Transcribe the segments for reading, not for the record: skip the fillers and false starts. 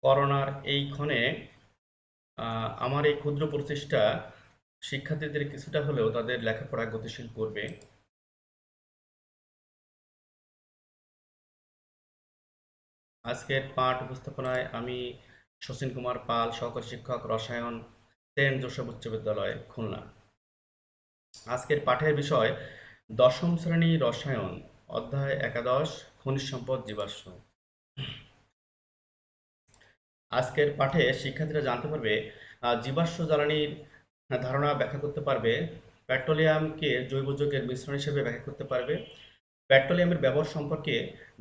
করোনার এই ক্ষণে আমার এই ক্ষুদ্র প্রচেষ্টা শিক্ষার্থীদের কিছুটা হলেও তাদের লেখাপড়া গতিশীল করবে। আজকের পাঠ উপস্থাপনায় আমি শচীন কুমার পাল, সহকারী শিক্ষক, রসায়ন, সেন্ট জোসেফ উচ্চ বিদ্যালয়, খুলনা। আজকের পাঠের বিষয় দশম শ্রেণী রসায়ন, অধ্যায় একাদশ, খনিজ সম্পদ জীবাশ্ম। আজকের পাঠে শিক্ষার্থীরা জানতে পারবে জীবাশ্ম জ্বালানির ধারণা ব্যাখ্যা করতে পারবে, পেট্রোলিয়ামকে জৈব যৌগের মিশ্রণ হিসেবে ব্যাখ্যা করতে পারবে, পেট্রোলিয়ামের ব্যবহার সম্পর্কে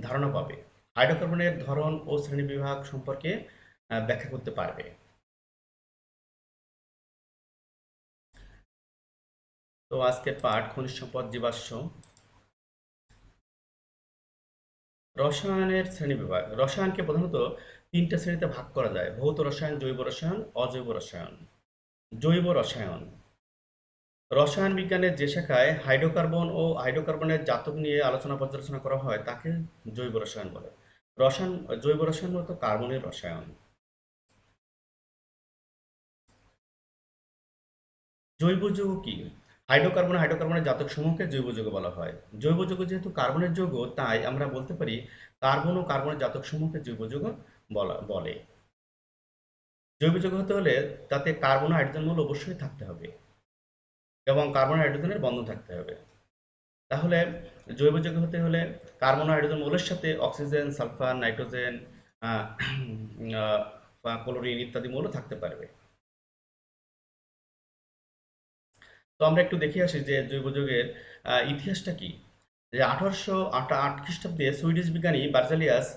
ধারণা পাবে, হাইড্রোকার্বনের ধরন ও শ্রেণীবিভাগ সম্পর্কে ব্যাখ্যা করতে পারবে। তো আজকের পাঠ খনিজ সম্পদ জীবাশ্ম। রসায়নের শ্রেণীবিভাগ। রসায়নকে প্রধানত তিনটা শ্রেণীতে ভাগ করা যায়: ভৌত রসায়ন, জৈব রসায়ন, অজৈব রসায়ন। জৈব রসায়ন রসায়ন বিজ্ঞানের যে শাখায় হাইড্রোকার্বন ও হাইড্রোকার্বনের জাতক নিয়ে আলোচনা পর্যালোচনা করা হয় তাকে জৈব রসায়ন বলে। রসায়ন জৈব রসায়ন মূলত কার্বনের রসায়ন। জৈব যৌগ কি? হাইড্রোকার্বনের জাতক সমূহকে জৈব যৌগ বলা হয়। জৈব যৌগ যেহেতু কার্বনের যৌগ, তাই আমরা বলতে পারি কার্বন ও কার্বনের জাতক সমূহকে জৈব যৌগ বলে। জৈব যৌগ হতে হলে তাতে কার্বন ও হাইড্রোজেন মূল অবশ্যই থাকতে হবে এবং কার্বন হাইড্রোজেনের বন্ধন থাকতে হবে। তাহলে জৈব যৌগ হতে হলে কার্বন ও হাইড্রোজেন মৌলের সাথে অক্সিজেন, সালফার, নাইট্রোজেন, ক্লোরিন ইত্যাদি মৌলও থাকতে পারবে। তো আমরা একটু দেখে আসি যে জৈব যৌগের ইতিহাসটা কি। যে 1808 খ্রিস্টাব্দে সুইডিশ বিজ্ঞানী বার্জালিয়াস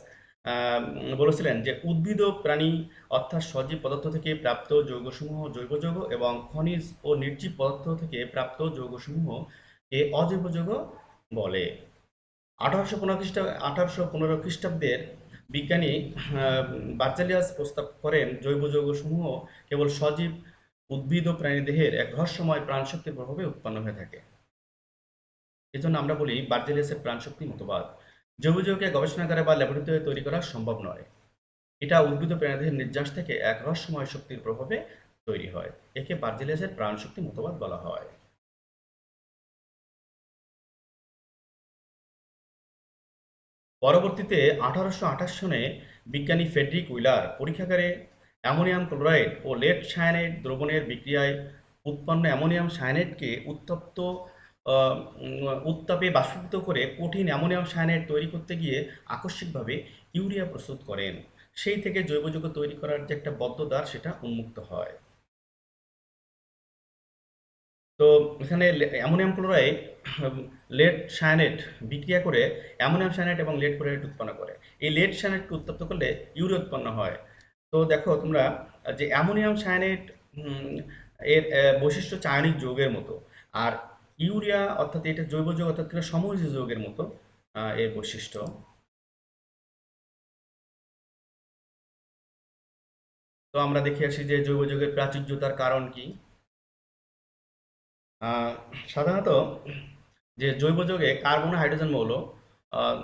বলেছিলেন যে উদ্ভিদ ও প্রাণী অর্থাৎ সজীব পদার্থ থেকে প্রাপ্ত যৌগসমূহ জৈব যৌগ এবং খনিজ ও নির্জীব পদার্থ থেকে প্রাপ্ত যৌগসমূহকে অজৈব যৌগ বলে। 1815 খ্রিস্টাব্দের বিজ্ঞানী বার্জালিয়াস প্রস্তাব করেন জৈব যৌগসমূহ কেবল সজীব উদ্ভিদ ও প্রাণীদেহের এক রহস্যময় প্রাণশক্তির প্রভাবে উৎপন্ন হয়ে থাকে। এজন্য আমরা বলি বার্জেলিয়াসের প্রাণশক্তি মতবাদ। জৈব যৌগকে গবেষণাগারে বা ল্যাবরেটরিতে তৈরি করা সম্ভব নয়। এটা উদ্ভিদ ও প্রাণীদেহের নির্যাস থেকে এক রহস্যময় শক্তির প্রভাবে তৈরি হয়। একে বার্জেলিয়াসের প্রাণশক্তি মতবাদ বলা হয়। পরবর্তীতে 1828 সনে বিজ্ঞানী ফ্রেডরিক উইলার পরীক্ষাগারে অ্যামোনিয়াম ক্লোরাইড ও লেড সায়ানাইড দ্রবণের বিক্রিয়ায় উৎপন্ন অ্যামোনিয়াম সায়ানাইডকে উত্তাপে বাষ্পীভূত করে কঠিন অ্যামোনিয়াম সায়ানাইড তৈরি করতে গিয়ে আকস্মিকভাবে ইউরিয়া প্রস্তুত করেন। সেই থেকে জৈব যৌগ তৈরি করার যে একটা বদ্ধ দ্বার সেটা উন্মুক্ত হয়। তো এখানে অ্যামোনিয়াম ক্লোরাইড লেড সায়ানেট বিক্রিয়া করে অ্যামোনিয়াম সায়ানেট এবং লেড ক্লোরাইড উৎপন্ন করে। এই লেড সায়ানেটকে উত্তপ্ত করলে ইউরিয়া উৎপন্ন হয়। তো দেখো তোমরা যে অ্যামোনিয়াম সায়ানেট এর বৈশিষ্ট্য চায়নিক যৌগের মতো, আর ইউরিয়া অর্থাৎ এটা জৈব যৌগ অর্থাৎ সমযোজী যৌগের মতো এর বৈশিষ্ট্য। তো আমরা দেখে আসি যে জৈব যৌগের প্রাচুর্যতার কারণ কি। আহ, সাধারণত যে জৈব যৌগে কার্বন ও হাইড্রোজেন মৌল, আহ,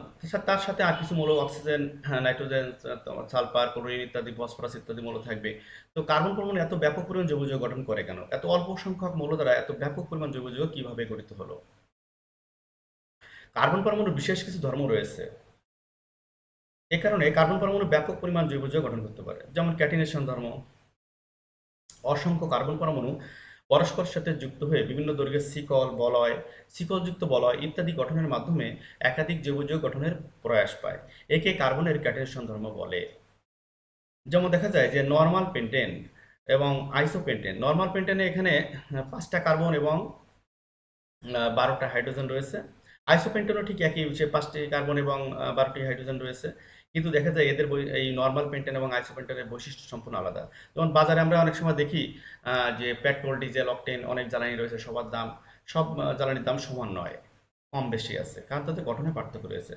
তার সাথে আর কিছু মৌল অক্সিজেন, নাইট্রোজেন, তোমার সালফার, ক্লোরিন ইত্যাদি, ফসফরাস ইত্যাদি মৌল থাকবে। তো কার্বন পরমাণু এত ব্যাপক পরিমাণ জৈব যৌগ গঠন করে কেন? এত অল্প সংখ্যক মৌল দ্বারা এত ব্যাপক পরিমাণ জৈব যৌগ কিভাবে গঠিত হলো? কার্বন পরমাণুর বিশেষ কিছু ধর্ম রয়েছে। এ কারণে কার্বন পরমাণু ব্যাপক পরিমাণ জৈব যৌগ গঠন করতে পারে, যেমন ক্যাটিনেশন ধর্ম। অসংখ্য কার্বন পরমাণু পরস্পরের সাথে যুক্ত হয়ে বিভিন্ন দৈর্ঘ্যের শিকল, বলয়, শিকলযুক্ত বলয় ইত্যাদি গঠনের মাধ্যমে একাধিক জৈব যৌগ গঠনের প্রয়াস পায়। একে কার্বনের ক্যাটিনেশন ধর্ম বলে। যেমন দেখা যায় যে নর্মাল পেন্টেন এবং আইসোপেন্টেন। নর্মাল পেন্টেনে এখানে 5টা কার্বন এবং 12টা হাইড্রোজেন রয়েছে। আইসোপেন্টেনও ঠিক একই, সে 5টি কার্বন এবং 12টি হাইড্রোজেন রয়েছে। কিন্তু দেখা যায় এদের এই নর্মাল পেন্টেন এবং আইসোপেন্টেনের বৈশিষ্ট্য সম্পূর্ণ আলাদা। যেমন বাজারে আমরা অনেক সময় দেখি যে পেট্রোল, ডিজেল, অকটেন অনেক জ্বালানি রয়েছে, সবার দাম, সব জ্বালানির দাম সমান নয়, কম বেশি আছে, কারণ তাদের গঠনে পার্থক্য রয়েছে।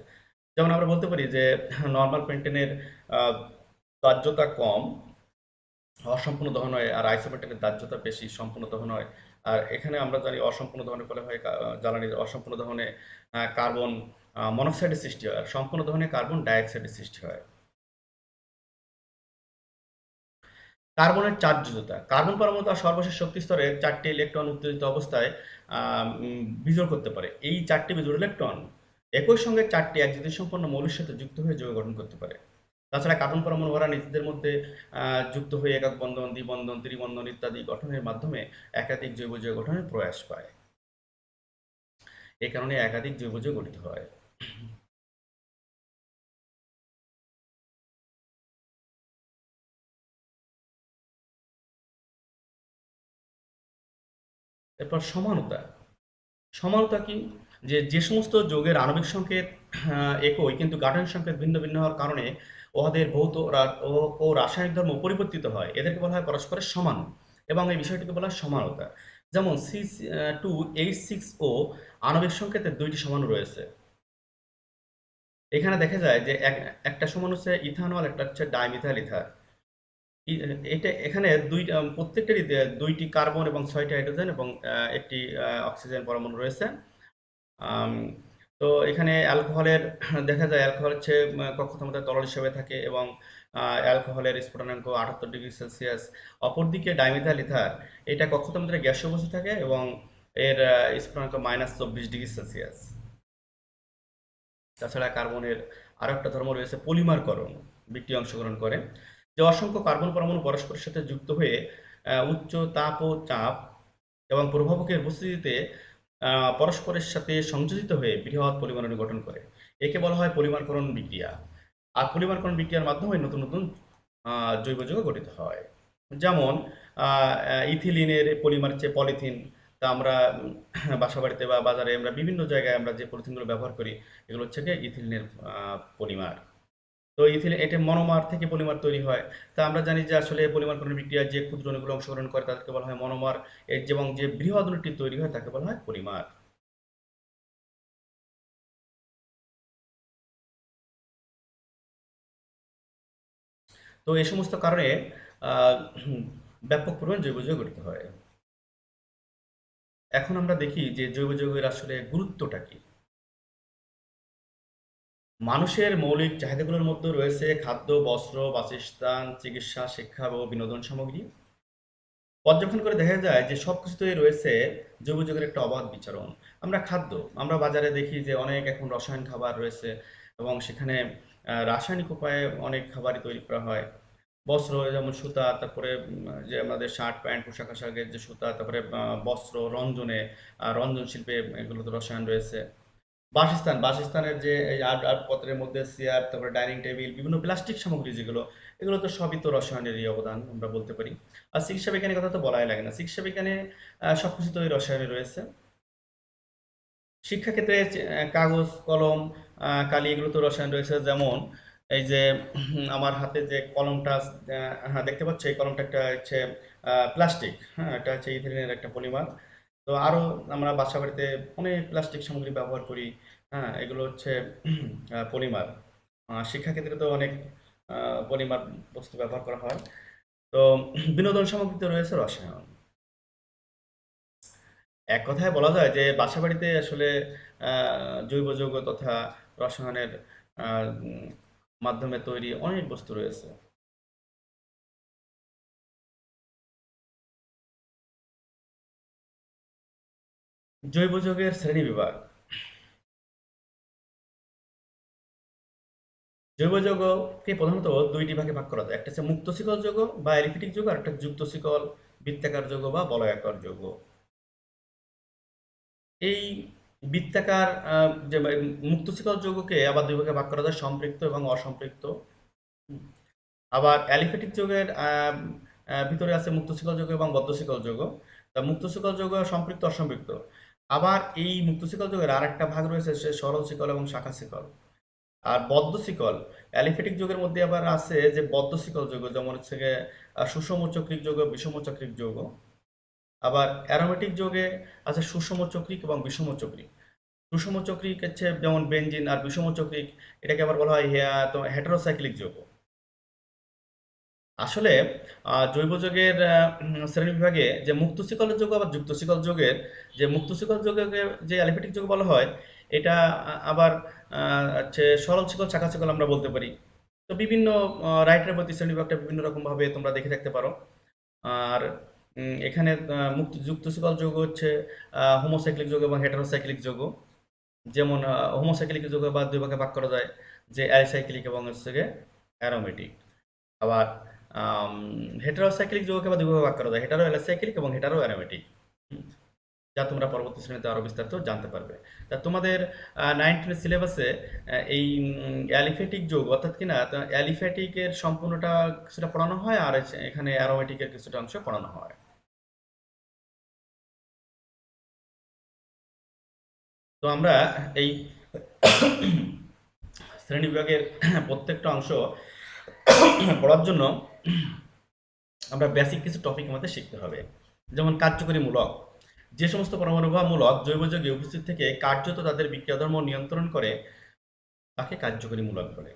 যেমন আমরা বলতে পারি যে নর্মাল পেন্টেনের দাহ্যতা কম, অসম্পূর্ণ দহন হয়, আর আইসোপেন্টেনের দাহ্যতা বেশি, সম্পূর্ণ দহন হয়। আর এখানে আমরা জানি অসম্পূর্ণ দহনের ফলে হয় জ্বালানির অসম্পূর্ণ দহনে কার্বন মনোক্সাইডের সৃষ্টি হয়, আর সম্পূর্ণ দহনে কার্বন ডাইঅক্সাইডের সৃষ্টি হয়। কার্বনের চার্জযুক্ততা, কার্বন পরমাণু তার সর্বশেষ শক্তি স্তরে 4টি ইলেকট্রন উত্তেজিত অবস্থায় বিজোড় করতে পারে। এই 4টি বিজোড় ইলেকট্রন একই সঙ্গে 4টি একজাতি সম্পন্ন মৌলের সাথে যুক্ত হয়ে যৌগ গঠন করতে পারে। তাছাড়া কার্বন পরমাণু ওরা নিজেদের মধ্যে যুক্ত হয়ে একক বন্ধন, দ্বিবন্ধন, ত্রিবন্ধন ইত্যাদি গঠনের মাধ্যমে একাধিক জৈব যৌগ গঠনের প্রয়াস পায়। এই কারণে একাধিক জৈব যৌগ গঠিত হয়। এরপর সমানতা। সমানতা কি? যে সমস্ত যৌগের আণবিক সংকেত একই কিন্তু গাঠনিক সংকেত ভিন্ন ভিন্ন হওয়ার কারণে উহাদের ভৌত ও রাসায়নিক ধর্ম পরিবর্তিত হয়, এদেরকে বলা হয় পরস্পরের সমান, এবং এই বিষয়টিকে বলা হয় সমানতা। যেমন C2H6O আণবিক সংকেতের 2টি সমান রয়েছে। এখানে দেখা যায় যে একটা সমান হচ্ছে ইথানল, একটা হচ্ছে ডাইমিথাইল ইথার। এটা এখানে প্রত্যেকটারই 2টি কার্বন এবং 6টি হাইড্রোজেন এবং একটি অক্সিজেন পরমাণু রয়েছে। তো এখানে অ্যালকোহলের দেখা যায় অ্যালকোহল হচ্ছে কক্ষ তাপমাত্রায় তরল হিসেবে থাকে এবং অ্যালকোহলের স্ফুটনাঙ্ক 78°C। অপরদিকে ডাইমিথাইল ইথার এটা কক্ষ তাপমাত্রায় গ্যাসীয় অবস্থায় থাকে এবং এর স্ফুটনাঙ্ক -24°C। তাছাড়া কার্বনের আরও একটা ধর্ম রয়েছে পলিমারকরণ, বিক্রিয়ায় অংশগ্রহণ করে, যে অসংখ্য কার্বন পরমাণু পরস্পরের সাথে যুক্ত হয়ে উচ্চ তাপ ও চাপ এবং প্রভাবকের উপস্থিতিতে পরস্পরের সাথে সংযোজিত হয়ে বৃহৎ পলিমাণু গঠন করে। একে বলা হয় পলিমারকরণ বিক্রিয়া। আর পলিমারকরণ বিক্রিয়ার মাধ্যমে নতুন নতুন জৈব যৌগ গঠিত হয়। যেমন ইথিলিনের পলিমার হচ্ছে পলিথিন। তা আমরা বাসাবাড়িতে বা বাজারে আমরা বিভিন্ন জায়গায় আমরা যে পলিথিনগুলো ব্যবহার করি, এগুলো হচ্ছে গিয়ে ইথিলিনের পলিমার। তো ইথিলিন এটা মনোমার থেকে পলিমার তৈরি হয়। তা আমরা জানি যে আসলে পলিমারকরণ বিক্রিয়ায় যে ক্ষুদ্র অণুগুলো অংশগ্রহণ করে তাদেরকে বলা হয় মনোমার, এবং যে বৃহৎ অণুটি তৈরি হয় তাকে বলা হয় পলিমার। তো এই সমস্ত কারণে আহ, ব্যাপক পরিমাণ জৈব যৌগ গঠিত হয়। এখন আমরা দেখি যে জৈব যৌগের আসলে গুরুত্বটা কি। মানুষের মৌলিক চাহিদাগুলোর মধ্যে রয়েছে খাদ্য, বস্ত্র, বাসস্থান, চিকিৎসা, শিক্ষা ও বিনোদন সামগ্রী। পর্যবেক্ষণ করে দেখা যায় যে সব কিছুতেই রয়েছে জৈব যৌগের একটা অবাধ বিচরণ। আমরা বাজারে দেখি যে অনেক এখন রসায়ন খাবার রয়েছে এবং সেখানে রাসায়নিক উপায়ে অনেক খাবারই তৈরি করা হয়। বস্ত্র যেমন সুতা, তারপরে যে আমাদের শার্ট প্যান্ট পোশাক আশাকের যে সুতা, তারপরে বস্ত্র রঞ্জনে রঞ্জন শিল্পে এগুলোতে রসায়ন রয়েছে। বাসস্থানের যে এই আসবাবপত্রের মধ্যে চেয়ার, তারপরে ডাইনিং টেবিল, বিভিন্ন প্লাস্টিক সামগ্রী যেগুলো, এগুলো তো সবই তো রসায়নেরই অবদান আমরা বলতে পারি। আর চিকিৎসা বিজ্ঞানের কথা তো বলাই লাগে না, চিকিৎসা বিজ্ঞানে সবকিছু তো ওই রসায়নে রয়েছে। শিক্ষাক্ষেত্রে কাগজ, কলম, কালি, এগুলো তো রসায়ন রয়েছে। যেমন এই যে আমার হাতে যে কলমটা হ্যাঁ দেখতে পাচ্ছ, এই কলমটা একটা হচ্ছে প্লাস্টিক, হ্যাঁ এটা হচ্ছে ইথিলিনের একটা পলিমার। তো আরও আমরা বাসা বাড়িতে অনেক প্লাস্টিক সামগ্রী ব্যবহার করি, হ্যাঁ এগুলো হচ্ছে পলিমার। শিক্ষাক্ষেত্রে তো অনেক পলিমার বস্তু ব্যবহার করা হয়। তো বিনোদন সামগ্রীতে রয়েছে রসায়ন। এক কথায় বলা যায় যে বাসাবাড়িতে আসলে জৈব যৌগ তথা রসায়নের মাধ্যমে তৈরি অনেক বস্তু রয়েছে। জৈব যৌগের শ্রেণীবিভাগ। জৈব যৌগকে প্রধানত 2টি ভাগে ভাগ করা যায়, একটা হচ্ছে মুক্ত শিকল যৌগ বা অ্যালিফিটিক যৌগ, আর একটা যুক্ত শিকল বৃত্তাকার যৌগ বা বলয়াকার যৌগ। এই বৃত্তাকার যে মুক্ত শিকল যৌগকে আবার 2 ভাগে ভাগ করা যায়, সম্পৃক্ত এবং অসম্পৃক্ত। আবার অ্যালিফ্যাটিক যৌগের ভিতরে আছে মুক্ত শিকল যৌগ এবং বদ্ধ শিকল যৌগ। তা মুক্ত শিকল যৌগ সম্পৃক্ত, অসম্পৃক্ত। আবার এই মুক্ত শিকল যৌগের আর একটা ভাগ রয়েছে, সে সরল শিকল এবং শাখা শিকল। আর বদ্ধ শিকল অ্যালিফ্যাটিক যৌগের মধ্যে আবার আছে যে বদ্ধ শিকল যৌগ, যেমন হচ্ছে গিয়ে সুষম চক্রিক যৌগ, বিষম চক্রিক যৌগ। আবার অ্যারোমেটিক যৌগে আছে সুষম চক্রিক এবং বিষম চক্রিক। সুষম চক্রিক হচ্ছে যেমন বেনজিন, আর বিষম চক্রিক এটাকে আবার বলা হয় হেটারোসাইক্লিক যৌগ। আসলে জৈব যৌগের শ্রেণীবিভাগে যে মুক্ত শিকলের যৌগ আবার যুক্ত শিকল যৌগের, যে মুক্ত শিকল যৌগকে যে অ্যালিফ্যাটিক যৌগ বলা হয়, এটা আবার হচ্ছে সরল শিকল, শাখা শিকল আমরা বলতে পারি। তো বিভিন্ন রাইটারের প্রতি শ্রেণীবিভাগটা বিভিন্ন রকমভাবে তোমরা দেখে থাকতে পারো। আর এখানে মুক্ত যুক্ত শিকল যৌগ হচ্ছে হোমোসাইক্লিক যৌগ এবং হেটারোসাইক্লিক যৌগ। যেমন হোমোসাইক্লিক যৌগ বা দুই ভাগে ভাগ করা যায়, যে অ্যালিসাইক্লিক এবং হচ্ছে গিয়ে অ্যারোমেটিক। আবার হেটারোসাইক্লিক যৌগকে বা দুই ভাগে ভাগ করা যায়, হেটারো অ্যালিসাইক্লিক এবং হেটারো অ্যারোমেটিক, যা তোমরা পরবর্তী শ্রেণীতে আরও বিস্তারিত জানতে পারবে। তা তোমাদের 9 সিলেবাসে এই অ্যালিফ্যাটিক যৌগ অর্থাৎ কিনা অ্যালিফ্যাটিকের সম্পূর্ণটা কিছুটা পড়ানো হয়, আর এখানে অ্যারোমেটিকের কিছুটা অংশ পড়ানো হয়। তো আমরা এই শ্রেণী বিভাগের প্রত্যেকটা অংশ পড়ার জন্য আমরা বেসিক কিছু টপিক আমাদের শিখতে হবে। যেমন কার্যকরী মূলক, যে সমস্ত পরমাণু বা মূলক জৈব যৌগে উপস্থিত থেকে কার্যত তাদের বিক্রিয়া ধর্ম নিয়ন্ত্রণ করে তাকে কার্যকরী মূলক বলে।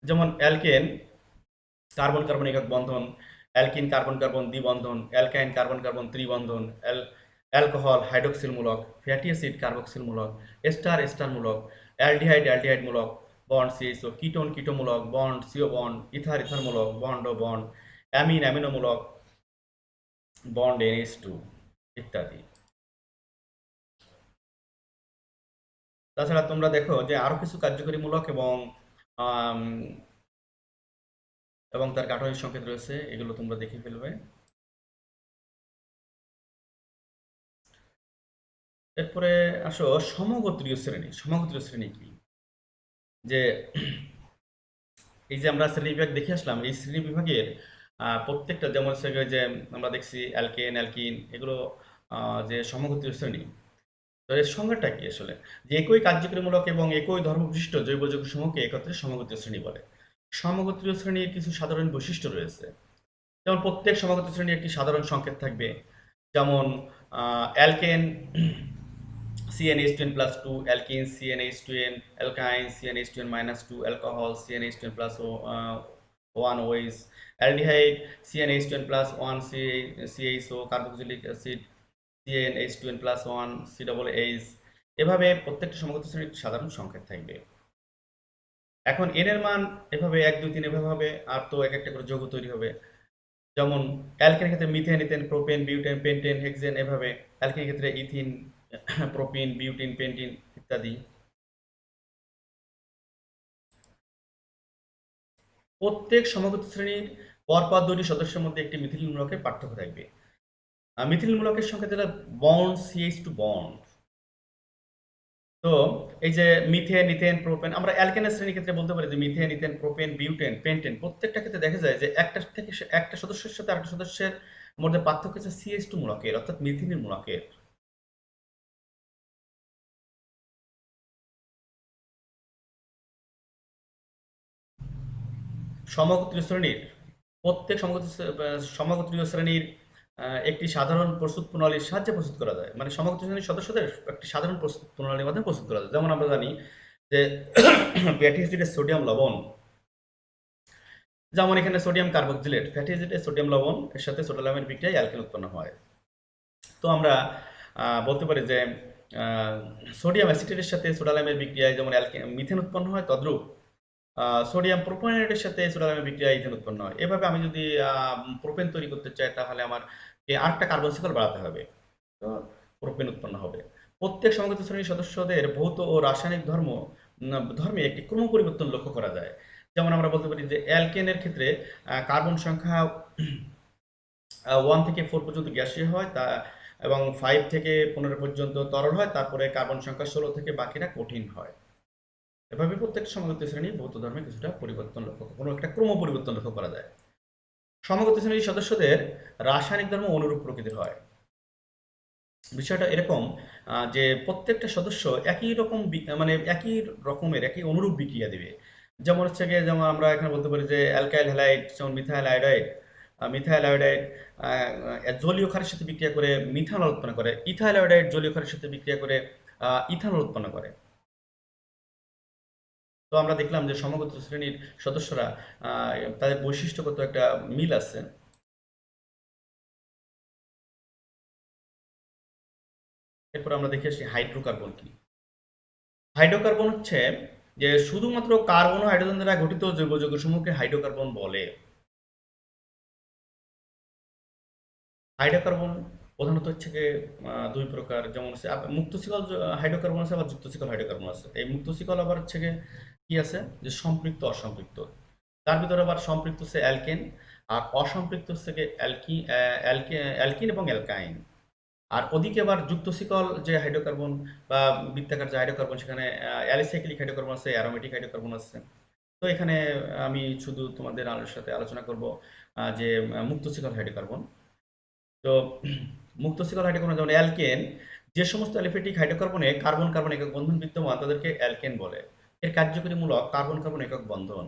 যেমন অ্যালকেন কার্বন কার্বন একক বন্ধন, অ্যালকিন কার্বন কার্বন দ্বিবন্ধন, অ্যালকাইন কার্বন কার্বন ত্রিবন্ধন, অ্যালকোহল হাইড্রোক্সিল মূলক, ফ্যাটি অ্যাসিড কার্বক্সিল মূলক, এস্টার এস্টার মূলক, অ্যালডিহাইড অ্যালডিহাইড মূলক, বন্ড সিএইচও, কিটোন কিটোমূলক, bond CO bond, ether ether মূলক, বন্ড ও বন্ড, অ্যামিন অ্যামিনোমূলক, বন্ড NH2 ইত্যাদি। তাছাড়া তোমরা দেখো যে আরো কিছু কার্যকরী মূলক আম, এবং তার গাঠনিক সংকেত রয়েছে, এগুলো তোমরা দেখে ফেলবে। এরপরে আসো সমগোত্রীয় শ্রেণী। সমগোত্রীয় শ্রেণী কি? যে এই যে আমরা শ্রেণী বিভাগ দেখে আসলাম, এই শ্রেণী বিভাগের প্রত্যেকটা, যেমন হচ্ছে গিয়ে যে আমরা দেখছি অ্যালকেন অ্যালকিন, এগুলো যে সমগোত্রীয় শ্রেণী। তো এর সংজ্ঞাটা কি আসলে? যে একই কার্যকরীমূলক এবং একই ধর্মবিশিষ্ট জৈব যৌগ সমূহকে একত্রে সমগোত্রীয় শ্রেণী বলে। সমগোত্রীয় শ্রেণীর কিছু সাধারণ বৈশিষ্ট্য রয়েছে। যেমন প্রত্যেক সমগোত্রীয় শ্রেণীর একটি সাধারণ সংকেত থাকবে। যেমন alkane CnH2n+2, alkyne CnH2n, অ্যালকাইন CnH2n-2, alcohol CnH2n+1 OH, aldehyde CnH2n+1 CHO, carboxylic acid CnH2n+1 COOH। এভাবে প্রত্যেকটা সমগোত্রীয় শ্রেণীর সাধারণ সংকেত থাকবে। এখন n এর মান এভাবে 1 2 3 এভাবে হবে, আর তো এক একটা করে যৌগ তৈরি হবে। যেমন অ্যালকেনের ক্ষেত্রে methane ethane propane butane pentane hexane, এভাবে অ্যালকেনের ক্ষেত্রে ইথিন প্রোপিন বিউটিন পেন্টিন ইত্যাদি। প্রত্যেক সমগোত্রীয় শ্রেণীর পরপর দুটি সদস্যের মধ্যে একটি মিথিলিন মূলকের পার্থক্য থাকবে। মিথিলিন মূলকের সংখ্যা যেটা বন্ড CH2 বন্ড। তো এই যে মিথেন ইথেন প্রোপেন, আমরা অ্যালকেনের শ্রেণীর ক্ষেত্রে বলতে পারি যে methane ethane propane butane pentane, প্রত্যেকটা ক্ষেত্রে দেখা যায় যে একটা সদস্যের সাথে আরেকটা সদস্যের মধ্যে পার্থক্য হচ্ছে CH2 মূলকের, অর্থাৎ মিথিলিন মূলকের। সমগোত্রীয় শ্রেণীর প্রত্যেক সমগোত্রীয় শ্রেণীর একটি সাধারণ প্রস্তুত প্রণালীর সাহায্যে প্রস্তুত করা যায়। মানে সমগোত্রীয় শ্রেণীর সদস্যদের একটি সাধারণ প্রস্তুত প্রণালীর মাধ্যমে প্রস্তুত করা যায়। যেমন আমরা জানি যে ফ্যাটি অ্যাসিডের সোডিয়াম লবণ, যেমন এখানে সোডিয়াম কার্বক্সিলেট, ফ্যাটি অ্যাসিডের সোডিয়াম লবণ এর সাথে সোডিয়ামের বিক্রিয়ায় অ্যালকেন উৎপন্ন হয়। তো আমরা বলতে পারি যে সোডিয়াম অ্যাসিটেটের সাথে সোডিয়ামের বিক্রিয়ায় যেমন মিথেন উৎপন্ন হয়, তদ্রূপ সোডিয়াম প্রোপানেটের সাথে সোডিয়ামের বিক্রিয়া ইথেন উৎপন্ন হয়। এভাবে আমি যদি প্রোপেন তৈরি করতে চাই, তাহলে আমার আরেকটা কার্বন শিকল বাড়াতে হবে, তো প্রোপেন উৎপন্ন হবে। প্রত্যেক সমগোত্রীয় শ্রেণীর সদস্যদের ভৌত ও রাসায়নিক ধর্মে একটি ক্রম পরিবর্তন লক্ষ্য করা যায়। যেমন আমরা বলতে পারি যে অ্যালকেনের ক্ষেত্রে কার্বন সংখ্যা 1 থেকে 4 পর্যন্ত গ্যাসীয় হয়, তা এবং 5 থেকে 15 পর্যন্ত তরল হয়, তারপরে কার্বন সংখ্যা 16 থেকে বাকিরা কঠিন হয়। এভাবে প্রত্যেকটা সমগোত্রীয় শ্রেণী ভৌত ধর্মে কিছুটা পরিবর্তন কোনো একটা ক্রম পরিবর্তন লক্ষ্য করা যায়। সমগোত্রীয় শ্রেণীর সদস্যদের রাসায়নিক ধর্ম অনুরূপ প্রকৃতির হয়। বিষয়টা এরকম যে প্রত্যেকটা সদস্য একই রকম মানে একই রকমের একই অনুরূপ বিক্রিয়া দিবে। যেমন হচ্ছে গিয়ে, যেমন আমরা এখানে বলতে পারি যে অ্যালকাইল হ্যালাইড, যেমন মিথাইল আয়োডাইড, মিথাইল আয়োডাইড জলীয় ক্ষারের সাথে বিক্রিয়া করে মিথানল উৎপন্ন করে, ইথাইল আয়োডাইড জলীয় ক্ষারের সাথে বিক্রিয়া করে ইথানল উৎপন্ন করে। তো আমরা দেখলাম যে সমগোত্রীয় শ্রেণীর সদস্যরা তাদের বৈশিষ্ট্যগত একটা মিল আছে। এরপর আমরা দেখে আসি হাইড্রোকার্বন কি। হাইড্রোকার্বন হচ্ছে যে শুধুমাত্র কার্বন ও হাইড্রোজেন দ্বারা গঠিত জৈব যৌগ সমূহকে হাইড্রোকার্বন বলে। হাইড্রোকার্বন প্রধানত হচ্ছে গিয়ে দুই প্রকার, যেমন হচ্ছে মুক্ত শিকল হাইড্রোকার্বন আছে, আবার যুক্ত শিকল হাইড্রোকার্বন আছে। এই মুক্ত শিকল আবার হচ্ছে গিয়ে কি আছে, যে সম্পৃক্ত অসম্পৃক্ত। তার ভিতরে আবার সম্পৃক্ত হচ্ছে অ্যালকেন, আর অসম্পৃক্ত হচ্ছে গিয়ে অ্যালকিন এবং অ্যালকাইন। আর ওদিকে আবার যুক্ত শিকল যে হাইড্রোকার্বন বা বৃত্তাকার যে হাইড্রোকার্বন, সেখানে অ্যালিসাইক্লিক হাইড্রোকার্বন আছে, অ্যারোমেটিক হাইড্রোকার্বন আছে। তো এখানে আমি শুধু তোমাদের সাথে আলোচনা করব যে মুক্ত শিকল হাইড্রোকার্বন। তো মুক্ত শিকল হাইড্রোকার্বন যেমন অ্যালকেন, যে সমস্ত অ্যালিফেটিক হাইড্রোকার্বনে কার্বন কার্বন একক বন্ধন বিদ্যমান তাদেরকে অ্যালকেন বলে। এর কার্যকরীমূলক কার্বন কার্বন একক বন্ধন।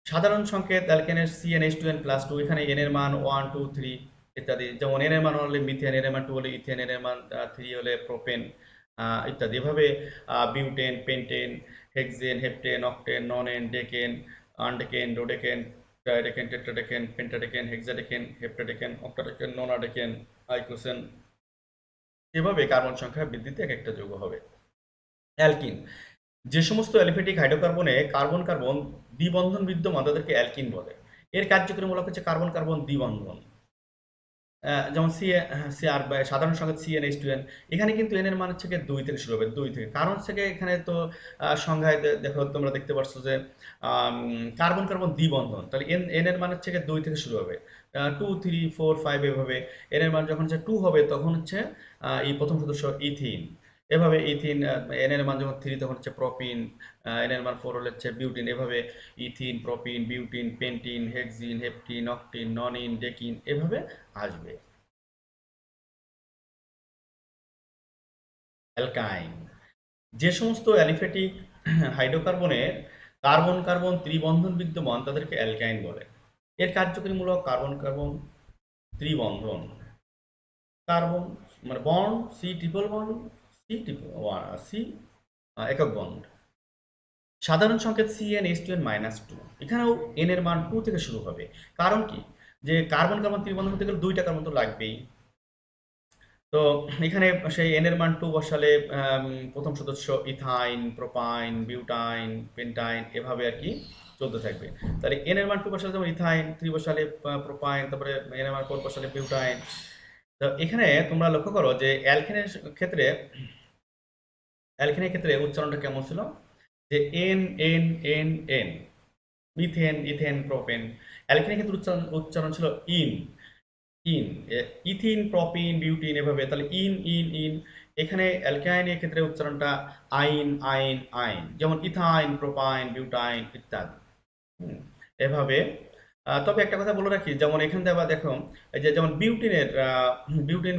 সাধারণ সংকেত অ্যালকেনের CnH2n+2, এখানে n এর মান 1 2 3 ইত্যাদি। যেমন n এর মান হলে মিথেন, n এর মান 2 হলে ইথেন, n এর মান 3 হলে প্রোপেন ইত্যাদি। এভাবে butane, pentane, hexane, heptane, octane, nonane, decane, undecane, dodecane, tridecane, tetradecane, pentadecane, hexadecane, heptadecane, octadecane, nonadecane, icosane. এভাবে কার্বন সংখ্যা বৃদ্ধিতে এক একটা যৌগ হবে। অ্যালকিন, যে সমস্ত অ্যালিফেটিক হাইড্রোকার্বনে কার্বন কার্বন দ্বিবন্ধন বিদ্যমান তাদেরকে অ্যালকিন বলে। এর কার্যকরীমূলক হচ্ছে কার্বন কার্বন দ্বিবন্ধন। যেমন সি আর সাধারণ সংকেত CnH2n, এখানে কিন্তু n এর মান হচ্ছে 2 থেকে শুরু হবে, 2 থেকে। কারণ হচ্ছে গিয়ে এখানে তো সংজ্ঞায় দেখো, তোমরা দেখতে পাচ্ছ যে কার্বন কার্বন দ্বিবন্ধন, তাহলে n এর মান হচ্ছে 2 থেকে শুরু হবে, 2 3 4 5 এভাবে। n এর মান যখন হচ্ছে 2 হবে তখন হচ্ছে এই প্রথম সদস্য ইথিন। এভাবে ইথিন, n এর মান যখন 3 তখন হচ্ছে প্রোপিন, n এর মান 4 হলে হচ্ছে বিউটিন। এভাবে ethene, propene, butene, pentene, hexene, heptene, octene, nonene, decene এভাবে আসবে। অ্যালকাইন, যে সমস্ত অ্যালিফেটিক হাইড্রোকার্বনের কার্বন কার্বন ত্রিবন্ধন বিদ্যমান তাদেরকে অ্যালকাইন বলে। এর কার্যকরীমূলক কার্বন কার্বন ত্রিবন্ধন। কার্বন মানে bond, C triple bond, C একক বন্ড। সাধারণ সংকেত CnH2n-2, এখানেও n এর মান 2 থেকে শুরু হবে। কারণ কি, যে কার্বন কার্বন ত্রিবন্ধন হতে গেলে দুইটা কার্বন তো লাগবেই। তো এখানে সেই n এর মান 2 বসালে প্রথম সদস্য ইথাইন, প্রোপাইন, বিউটাইন, পেন্টাইন এভাবে আর কি চলতে থাকবে। তাহলে n এর মান 2 বসালে যেমন ইথাইন, 3 বসালে প্রোপাইন, তারপরে n এর মান 4 বসালে বিউটাইন। তো এখানে তোমরা লক্ষ্য করো যে ক্ষেত্রে অ্যালকেনের ক্ষেত্রে উচ্চারণটা কেমন ছিল, যে ane ane ane ane, methane, ethane, propane. অ্যালকেনের ক্ষেত্রে উচ্চারণ ছিল ene ene, ethene, propene, butene এভাবে। তাহলে ইন ইন ইন। এখানে অ্যালকাইনের ক্ষেত্রে উচ্চারণটা আইন আইন আইন, যেমন ইথাইন, প্রোপাইন, বিউটাইন ইত্যাদি। হুম, এভাবে। তবে একটা কথা বলে রাখি, যেমন এখান থেকে আবার দেখো, এই যে যেমন বিউটিন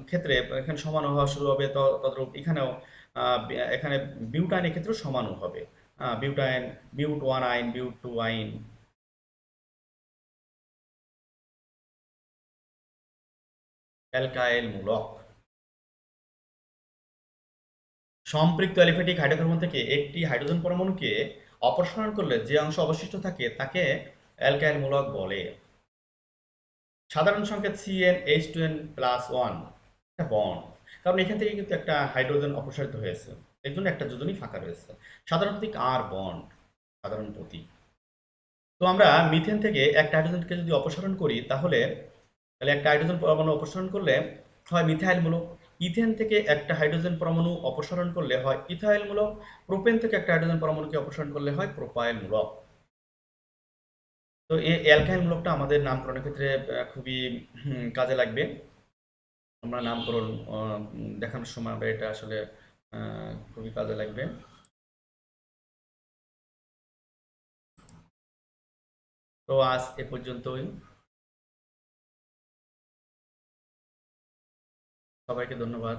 ক্ষেত্রে এখানে সমান হওয়া শুরু হবে, তদ্রূপ এখানেও এখানে বিউটাইনের ক্ষেত্রেও সমানও হবে। বিউটাইন, বিউট 1 আইন, বিউট 2 আইন। অ্যালকাইল মূলক, সম্পৃক্ত অ্যালিফেটিক হাইড্রোকার্বন থেকে একটি হাইড্রোজেন পরমাণুকে অপসারণ করলে যে অংশ অবশিষ্ট থাকে তাকে অ্যালকাইল মূলক বলে। সাধারণ সংকেত CnH2n+1, একটা বন্ড। কারণ এখান থেকে কিন্তু একটা হাইড্রোজেন অপসারিত হয়েছে, এর জন্য একটা যোজনী ফাঁকা রয়েছে। সাধারণ প্রতীক আর বন্ড, সাধারণ প্রতীক। তো আমরা মিথেন থেকে একটা হাইড্রোজেনকে যদি অপসারণ করি, তাহলে একটা হাইড্রোজেন পরমাণু অপসারণ করলে হয় মিথাইল মূলক। ইথেন থেকে একটা হাইড্রোজেন পরমাণু অপসারণ করলে হয় ইথাইল মূলক। প্রোপেন থেকে একটা হাইড্রোজেন পরমাণুকে অপসারণ করলে হয় প্রোপাইল মূলক। তো এই অ্যালকাইল মূলকটা আমাদের নামকরণের ক্ষেত্রে খুবই কাজে লাগবে। আমরা নামকরণ দেখানোর সময় আমরা এটা আসলে খুবই কাজে লাগবে। তো আজ এ পর্যন্তই। সবাইকে ধন্যবাদ।